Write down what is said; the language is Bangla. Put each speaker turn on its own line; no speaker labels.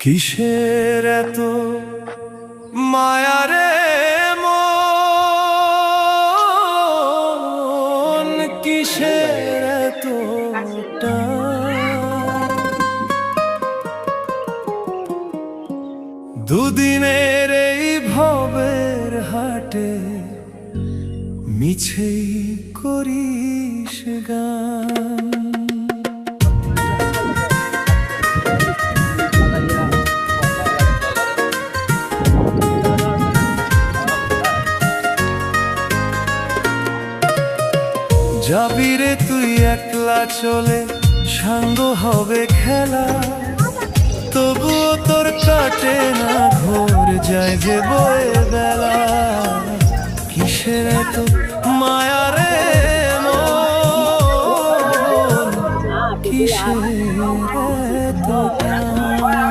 কিসের এত মায়ারে মন, কিসের এত দুদিনের এই ভবের হাটে মিছেই করিস গান। যাবি রে তুই একলা চলে, সাঙ্গ হবে খেলা, তবুও তোর কাটে না ঘোর, যায় যে বয়ে বেলা। কিসের এত